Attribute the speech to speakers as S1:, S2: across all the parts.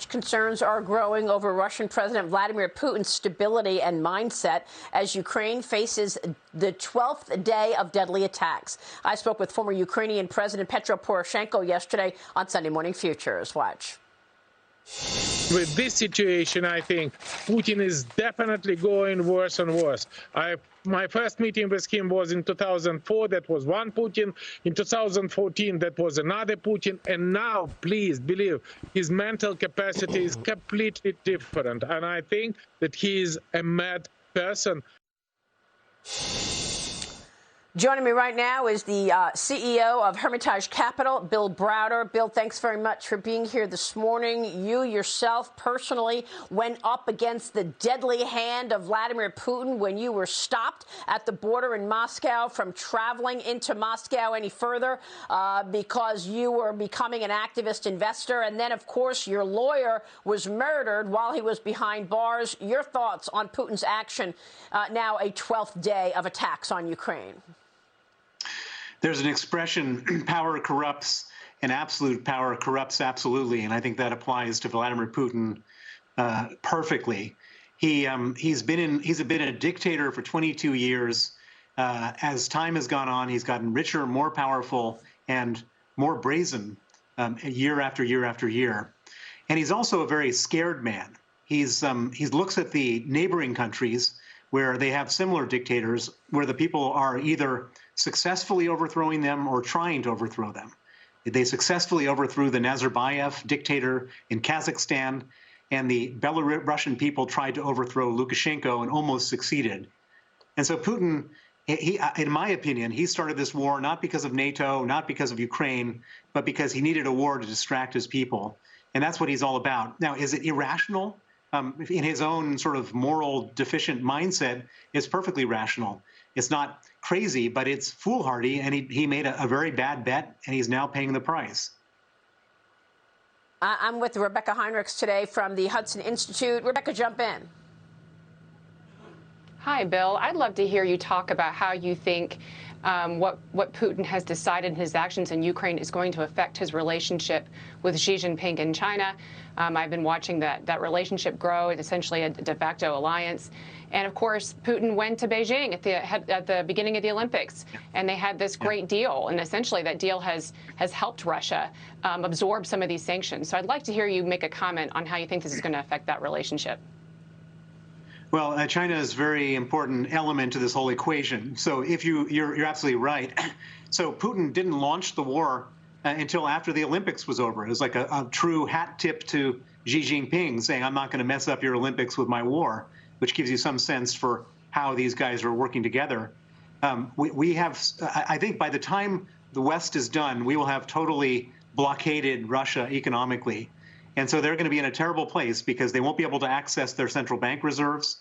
S1: Concerns are growing over Russian President Vladimir Putin's stability and mindset as Ukraine faces the 12th day of deadly attacks. I spoke with former Ukrainian President Petro Poroshenko yesterday on Sunday Morning Futures. Watch.
S2: With this situation, I think Putin is definitely going worse and worse. My first meeting with him was in 2004. That was one Putin. In 2014, that was another Putin. And now, please believe, his mental capacity is completely different. And I think that he is a mad person.
S1: Joining me right now is the CEO of Hermitage Capital, Bill Browder. Bill, thanks very much for being here this morning. You yourself personally went up against the deadly hand of Vladimir Putin when you were stopped at the border in Moscow from traveling into Moscow any further because you were becoming an activist investor. And then, of course, your lawyer was murdered while he was behind bars. Your thoughts on Putin's action now a 12th day of attacks on Ukraine?
S3: There's an expression, power corrupts, and absolute power corrupts absolutely, and I think that applies to Vladimir Putin perfectly. He's been a dictator for 22 years. As time has gone on, he's gotten richer, more powerful, and more brazen year after year after year. And he's also a very scared man. He looks at the neighboring countries where they have similar dictators, where the people are either successfully overthrowing them or trying to overthrow them. They successfully overthrew the Nazarbayev dictator in Kazakhstan, and the Belarusian people tried to overthrow Lukashenko and almost succeeded. And so Putin, in my opinion, he started this war not because of NATO, not because of Ukraine, but because he needed a war to distract his people. And that's what he's all about. Now, is it irrational? In his own sort of moral deficient mindset, it's perfectly rational. It's not crazy, but it's foolhardy, and he made a very bad bet, and he's now paying the price.
S1: I'm with Rebecca Heinrichs today from the Hudson Institute. Rebecca, jump in.
S4: Hi, Bill. I'd love to hear you talk about how you think what Putin has decided in his actions in Ukraine is going to affect his relationship with Xi Jinping in China. I've been watching that relationship grow. It's essentially a de facto alliance. And of course, Putin went to Beijing at the beginning of the Olympics, and they had this great deal. And essentially, that deal has helped Russia absorb some of these sanctions. So I'd like to hear you make a comment on how you think this is going to affect that relationship.
S3: Well, China is a very important element to this whole equation. So if you're absolutely right. So Putin didn't launch the war until after the Olympics was over. It was like a true hat tip to Xi Jinping saying, I'm not going to mess up your Olympics with my war, which gives you some sense for how these guys are working together. I think by the time the West is done, we will have totally blockaded Russia economically. And so they're going to be in a terrible place because they won't be able to access their central bank reserves.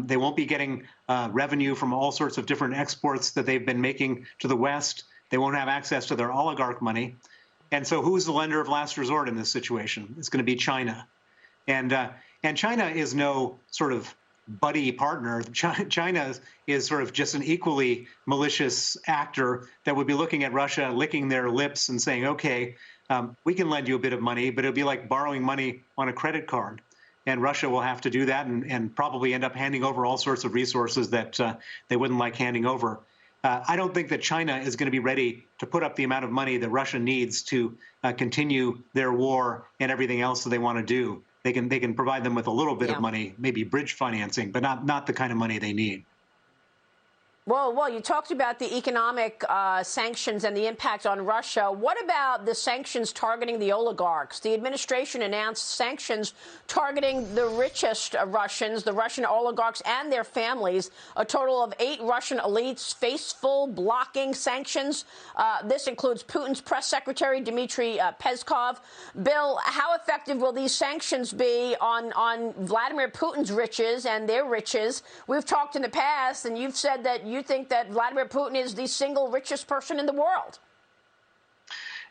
S3: They won't be getting revenue from all sorts of different exports that they've been making to the West. They won't have access to their oligarch money. And so who's the lender of last resort in this situation? It's going to be China. And China is no sort of buddy partner. China is sort of just an equally malicious actor that would be looking at Russia, licking their lips and saying, okay, we can lend you a bit of money, but it'll be like borrowing money on a credit card. And Russia will have to do that and probably end up handing over all sorts of resources that they wouldn't like handing over. I don't think that China is going to be ready to put up the amount of money that Russia needs to continue their war and everything else that they want to do. They can provide them with a little bit of money, maybe bridge financing, but not the kind of money they need.
S1: Well, you talked about the economic sanctions and the impact on Russia. What about the sanctions targeting the oligarchs? The administration announced sanctions targeting the richest Russians, the Russian oligarchs and their families. A total of 8 Russian elites face full blocking sanctions. This includes Putin's press secretary, Dmitry Peskov. Bill, how effective will these sanctions be on Vladimir Putin's riches and their riches? We've talked in the past, and you've said that you think that Vladimir Putin is the single richest person in the world.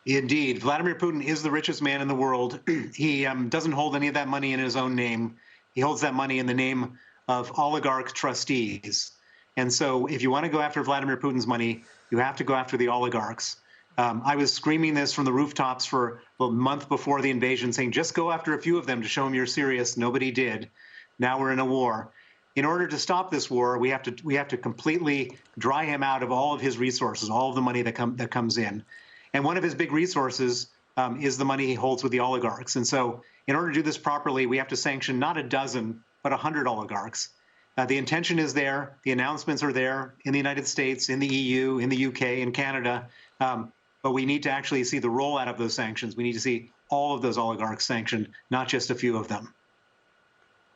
S3: Indeed. Vladimir Putin is the richest man in the world. He doesn't hold any of that money in his own name. He holds that money in the name of oligarch trustees. And so if you want to go after Vladimir Putin's money, you have to go after the oligarchs. I was screaming this from the rooftops for a month before the invasion, saying, just go after a few of them to show them you're serious. Nobody did. Now we're in a war. In order to stop this war, we have to completely dry him out of all of his resources, all of the money that comes in. And one of his big resources is the money he holds with the oligarchs. And so in order to do this properly, we have to sanction not a dozen, but 100 oligarchs. The intention is there. The announcements are there in the United States, in the EU, in the UK, in Canada. But we need to actually see the rollout of those sanctions. We need to see all of those oligarchs sanctioned, not just a few of them.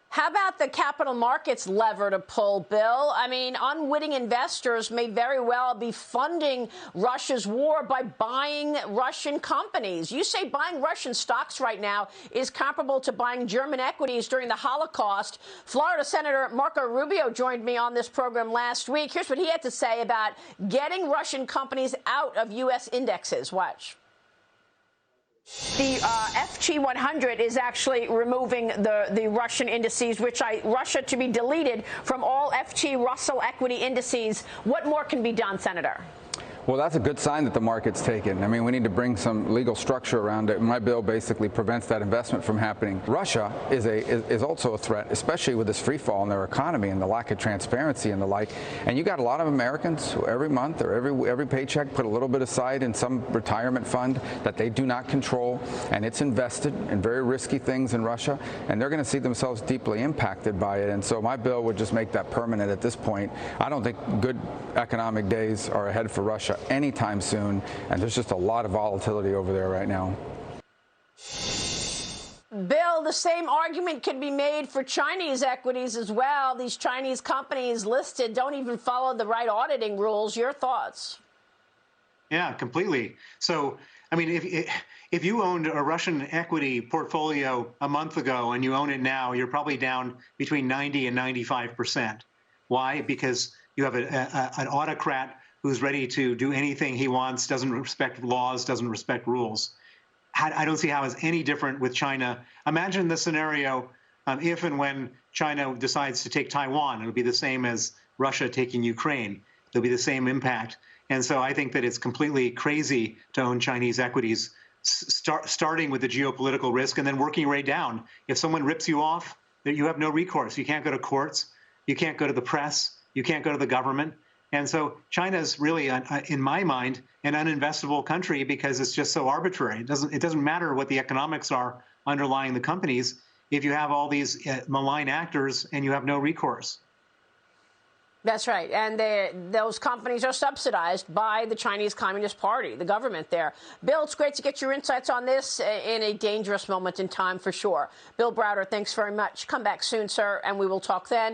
S1: How about the capital markets lever to pull, Bill? I mean, unwitting investors may very well be funding Russia's war by buying Russian companies. You say buying Russian stocks right now is comparable to buying German equities during the Holocaust. Florida Senator Marco Rubio joined me on this program last week. Here's what he had to say about getting Russian companies out of U.S. indexes. Watch. The FT 100 is actually removing the Russian indices, Russia to be deleted from all FT Russell equity indices. What more can be done, Senator?
S5: Well, that's a good sign that the market's taken. I mean, we need to bring some legal structure around it. My bill basically prevents that investment from happening. Russia is also a threat, especially with this free fall in their economy and the lack of transparency and the like. And you got a lot of Americans who every month or every paycheck put a little bit aside in some retirement fund that they do not control, and it's invested in very risky things in Russia, and they're going to see themselves deeply impacted by it. And so my bill would just make that permanent at this point. I don't think good economic days are ahead for Russia anytime soon, and there's just a lot of volatility over there right now.
S1: Bill, the same argument can be made for Chinese equities as well. These Chinese companies listed don't even follow the right auditing rules. Your thoughts?
S3: Yeah, completely. So, I mean, if you owned a Russian equity portfolio a month ago and you own it now, you're probably down between 90 and 95%. Why? Because you have an autocrat who's ready to do anything he wants, doesn't respect laws, doesn't respect rules. I don't see how it's any different with China. Imagine the scenario if and when China decides to take Taiwan. It'll be the same as Russia taking Ukraine. There'll be the same impact. And so I think that it's completely crazy to own Chinese equities, starting with the geopolitical risk and then working right down. If someone rips you off, you have no recourse. You can't go to courts. You can't go to the press. You can't go to the government. And so China is really, in my mind, an uninvestable country because it's just so arbitrary. It doesn't matter what the economics are underlying the companies if you have all these malign actors and you have no recourse.
S1: That's right. And those companies are subsidized by the Chinese Communist Party, the government there. Bill, it's great to get your insights on this in a dangerous moment in time for sure. Bill Browder, thanks very much. Come back soon, sir, and we will talk then.